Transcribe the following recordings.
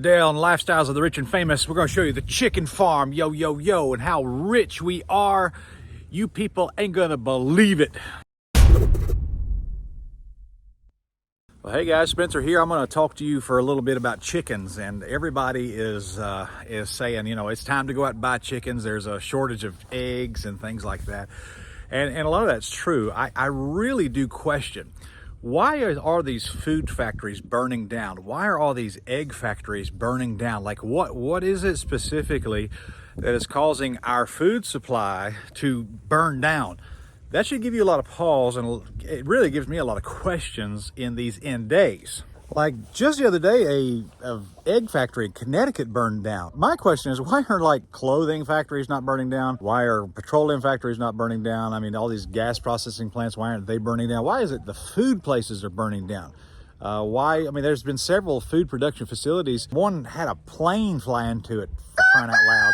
Today on Lifestyles of the Rich and Famous, we're going to show you the chicken farm, yo, yo, yo, and how rich we are. You people ain't going to believe it. Well, hey guys, Spencer here. I'm going to talk to you for a little bit about chickens, and everybody is saying, you know, it's time to go out and buy chickens. There's a shortage of eggs and things like that, and a lot of that's true. I really do question, why are these food factories burning down? Why are all these egg factories burning down? Like what is it specifically that is causing our food supply to burn down? That should give you a lot of pause, and it really gives me a lot of questions in these end days. Like just the other day, a egg factory in Connecticut burned down. My question is, why are like clothing factories not burning down? Why are petroleum factories not burning down? I mean, all these gas processing plants, why aren't they burning down? Why is it the food places are burning down? Why? I mean, there's been several food production facilities. One had a plane fly into it, for crying out loud.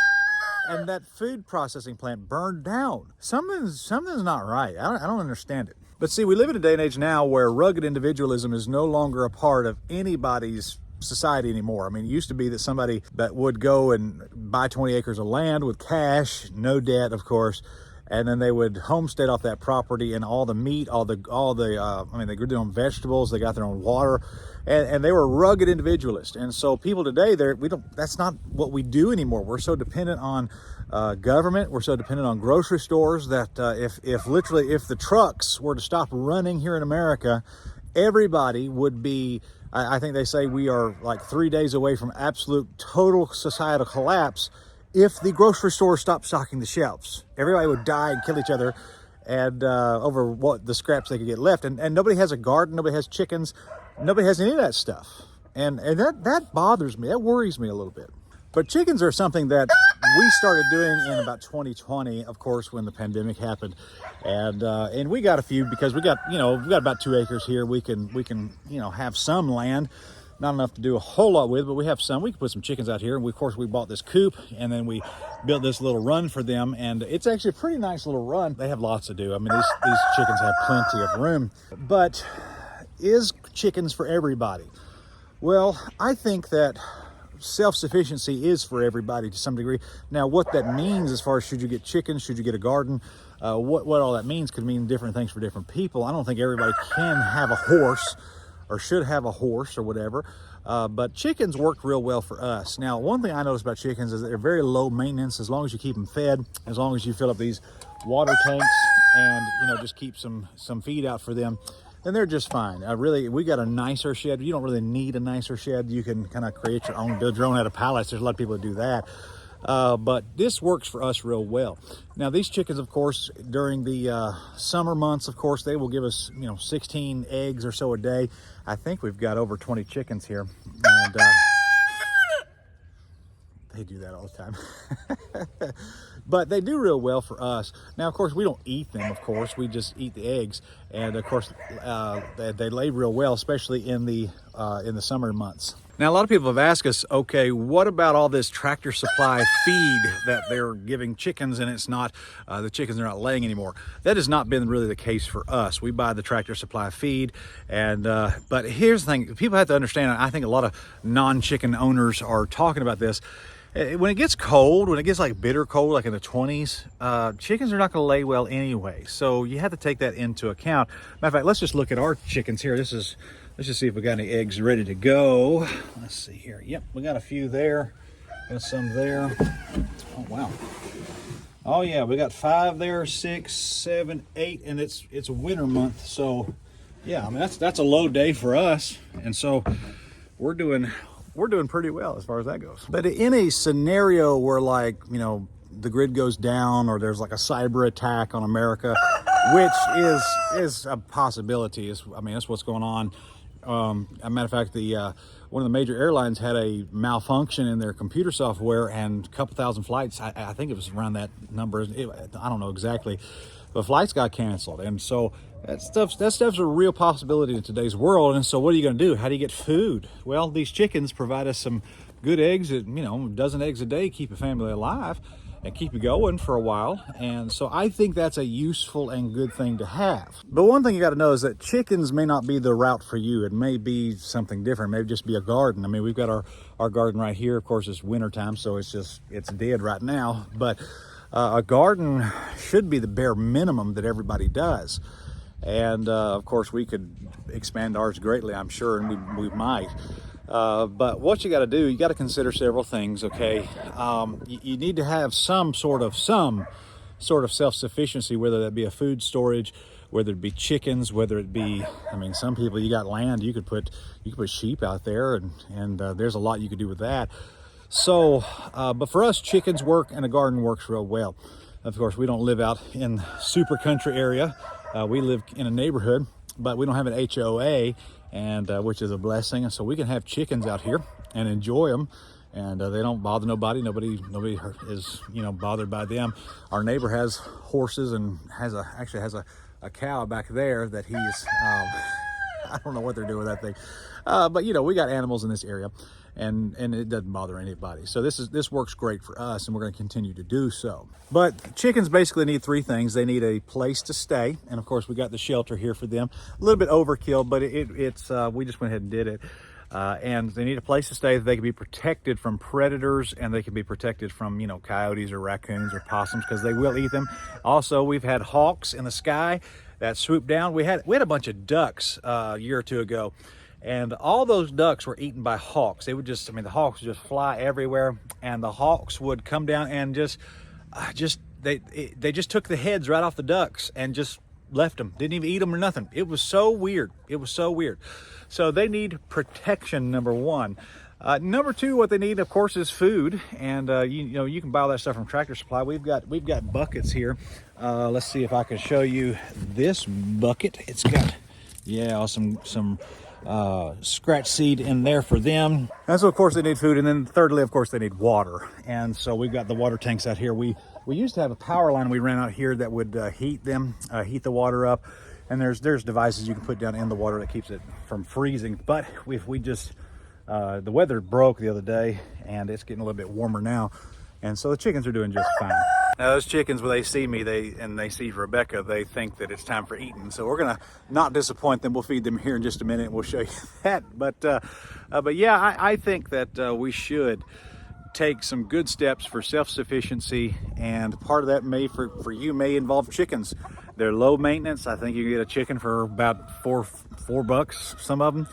And that food processing plant burned down. Something's not right. I don't understand it. But see, we live in a day and age now where rugged individualism is no longer a part of anybody's society anymore. I mean, it used to be that somebody that would go and buy 20 acres of land with cash, no debt, of course, and then they would homestead off that property, and all the meat, I mean, they grew their own vegetables, they got their own water, and they were rugged individualists. And so people today, that's not what we do anymore. We're so dependent on government. We're so dependent on grocery stores that if the trucks were to stop running here in America, everybody would be, I think they say we are like 3 days away from absolute total societal collapse. If the grocery store stopped stocking the shelves, everybody would die and kill each other, and over what the scraps they could get left. And nobody has a garden, nobody has chickens, nobody has any of that stuff. And that bothers me, that worries me a little bit. But chickens are something that we started doing in about 2020, of course, when the pandemic happened. And we got a few, because we got about 2 acres here. We can have some land. Not enough to do a whole lot with, but we have some. We can put some chickens out here. And of course, we bought this coop, and then we built this little run for them. And it's actually a pretty nice little run. They have lots to do. I mean, these chickens have plenty of room. But is chickens for everybody? Well, I think that self-sufficiency is for everybody to some degree. Now, what that means as far as should you get chickens, should you get a garden, what all that means could mean different things for different people. I don't think everybody can have a horse or should have a horse or whatever, but chickens work real well for us. Now, one thing I noticed about chickens is that they're very low maintenance. As long as you keep them fed, as long as you fill up these water tanks and just keep some feed out for them, then they're just fine. We got a nicer shed. You don't really need a nicer shed. You can kind of create your own, build your own out of pallets. There's a lot of people that do that. But this works for us real well. Now, these chickens, of course, during the summer months, of course, they will give us 16 eggs or so a day. I think we've got over 20 chickens here, and they do that all the time. But they do real well for us. Now, of course, we don't eat them, of course. We just eat the eggs. And, of course, they lay real well, especially in the summer months. Now, a lot of people have asked us, okay, what about all this Tractor Supply feed that they're giving chickens, and it's not, the chickens are not laying anymore? That has not been really the case for us. We buy the Tractor Supply feed, and but here's the thing. People have to understand, I think a lot of non-chicken owners are talking about this. When it gets cold, when it gets like bitter cold, like in the 20s, chickens are not going to lay well anyway. So you have to take that into account. Matter of fact, let's just look at our chickens here. Let's just see if we got any eggs ready to go. Let's see here. Yep, we got a few there. Got some there. Oh, wow. Oh, yeah, we got 5 there, 6, 7, 8, and it's a winter month. So, yeah, I mean, that's a low day for us. And so we're doing pretty well as far as that goes. But in a scenario where, like, the grid goes down, or there's like a cyber attack on America, which is a possibility. That's what's going on. As a matter of fact, one of the major airlines had a malfunction in their computer software, and a couple thousand flights, I think it was around that number, I don't know exactly, but flights got canceled. And so that stuff's a real possibility in today's world. And so what are you going to do? How do you get food? Well, these chickens provide us some good eggs. You know, a dozen eggs a day keep a family alive and keep you going for a while. And so I think that's a useful and good thing to have. But one thing you got to know is that chickens may not be the route for you. It may be something different. Maybe just be a garden. I mean, we've got our garden right here. Of course, it's winter time, so it's dead right now. But a garden should be the bare minimum that everybody does. And of course, we could expand ours greatly, I'm sure, and we might. But what you got to do, you got to consider several things. Okay, you need to have some sort of self-sufficiency, whether that be a food storage, whether it be chickens, whether it be, I mean, some people, you got land, you could put sheep out there, and there's a lot you could do with that. So, but for us, chickens work and a garden works real well. Of course, we don't live out in super country area. We live in a neighborhood, but we don't have an HOA, and which is a blessing. And so we can have chickens out here and enjoy them, and they don't bother nobody. Nobody is, you know, bothered by them. Our neighbor has horses and actually has a cow back there that he's I don't know what they're doing with that thing, but you know, we got animals in this area, and it doesn't bother anybody. So this works great for us, and we're going to continue to do so. But chickens basically need three things. They need a place to stay, and of course we got the shelter here for them. A little bit overkill, but it's we just went ahead and did it. And they need a place to stay that they can be protected from predators, and they can be protected from, you know, coyotes or raccoons or possums, because they will eat them. Also, we've had hawks in the sky that swooped down. We had a bunch of ducks a year or two ago, and all those ducks were eaten by hawks. They would just, I mean, the hawks would just fly everywhere, and the hawks would come down and they just took the heads right off the ducks and just left them. Didn't even eat them or nothing. It was so weird. It was so weird. So they need protection, number one. Number two, what they need, of course, is food. And you know, you can buy all that stuff from Tractor Supply. We've got buckets here. Let's see if I can show you this bucket. It's got, yeah, some scratch seed in there for them. And so of course they need food. And then thirdly, of course, they need water. And so we've got the water tanks out here. We used to have a power line we ran out here that would heat the water up. And there's devices you can put down in the water that keeps it from freezing. But we just the weather broke the other day, and it's getting a little bit warmer now, and so the chickens are doing just fine. Now those chickens, when they see me, they see Rebecca, they think that it's time for eating. So we're gonna not disappoint them. We'll feed them here in just a minute, and we'll show you that. But yeah, I think that we should take some good steps for self-sufficiency, and part of that for you may involve chickens. They're low maintenance. I think you can get a chicken for about $4, some of them.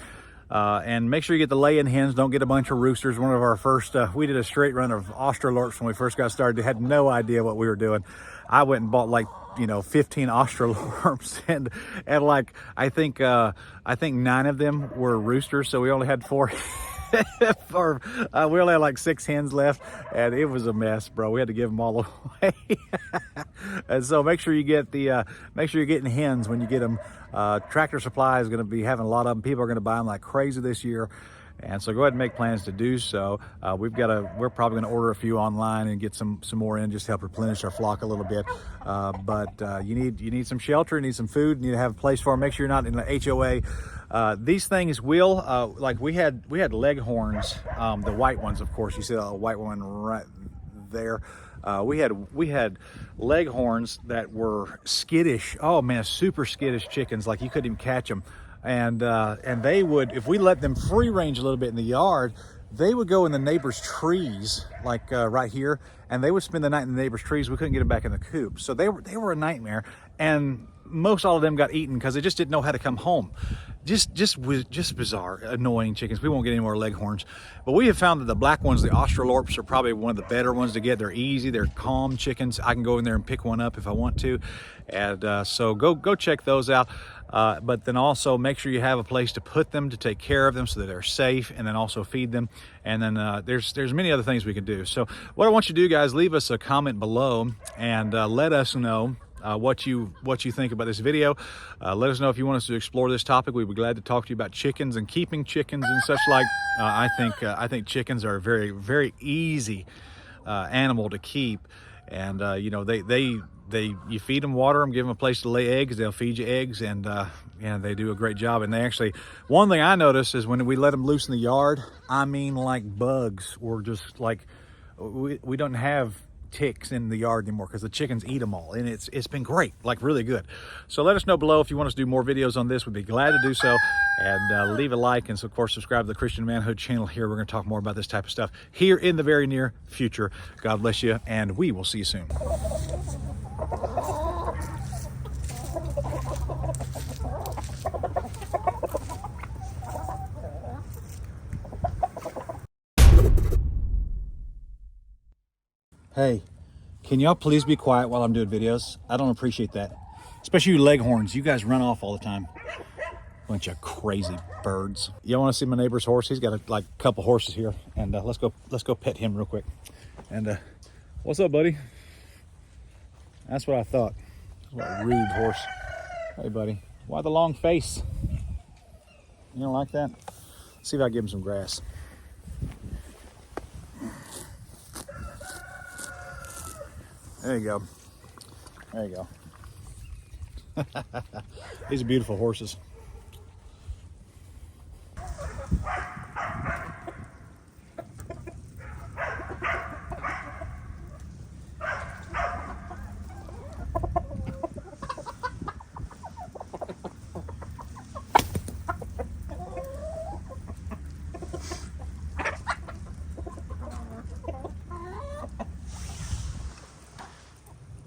And make sure you get the laying hens. Don't get a bunch of roosters. One of our first, we did a straight run of Australorps when we first got started. They had no idea what we were doing. I went and bought, like, you know, 15 Australorps, and like I think 9 of them were roosters, so we only had 4. We only had like 6 hens left, and it was a mess, bro. We had to give them all away. And so make sure you get make sure you're getting hens when you get them. Tractor Supply is going to be having a lot of them. People are going to buy them like crazy this year, and so go ahead and make plans to do so. We're probably going to order a few online and get some more in, just to help replenish our flock a little bit. But you need some shelter, you need some food, you need to have a place for them. Make sure you're not in the HOA. These things will, like we had leghorns, the white ones, of course. You see a white one right there. We had leghorns that were skittish. Oh man, super skittish chickens. Like you couldn't even catch them. And they would, if we let them free range a little bit in the yard, they would go in the neighbor's trees, like right here, and they would spend the night in the neighbor's trees. We couldn't get them back in the coop. So they were a nightmare. And most all of them got eaten because they just didn't know how to come home. Just bizarre, annoying chickens. We won't get any more leghorns, but we have found that the black ones, the Australorps, are probably one of the better ones to get. They're easy, they're calm chickens. I can go in there and pick one up if I want to, and so go check those out. But then also make sure you have a place to put them, to take care of them so that they're safe, and then also feed them. And then there's many other things we can do. So what I want you to do, guys, leave us a comment below and let us know what you think about this video. Let us know if you want us to explore this topic. We'd be glad to talk to you about chickens and keeping chickens and such like. I think chickens are a very, very easy animal to keep, and you know, they you feed them, water them, give them a place to lay eggs. They'll feed you eggs, and yeah, they do a great job. And they actually, one thing I noticed is when we let them loose in the yard, I mean, like bugs, or just like we don't have ticks in the yard anymore because the chickens eat them all, and it's been great, like really good. So let us know below if you want us to do more videos on this. We'd be glad to do so, and leave a like, and so of course subscribe to the Christian Manhood channel. Here we're going to talk more about this type of stuff here in the very near future. God bless you, and we will see you soon. Hey, can y'all please be quiet while I'm doing videos? I don't appreciate that. Especially you leghorns. You guys run off all the time. Bunch of crazy birds. Y'all want to see my neighbor's horse? He's got a couple horses here, and let's go pet him real quick. And what's up, buddy? That's what I thought. What a rude horse. Hey, buddy. Why the long face? You don't like that? Let's see if I can give him some grass. There you go. There you go. These are beautiful horses.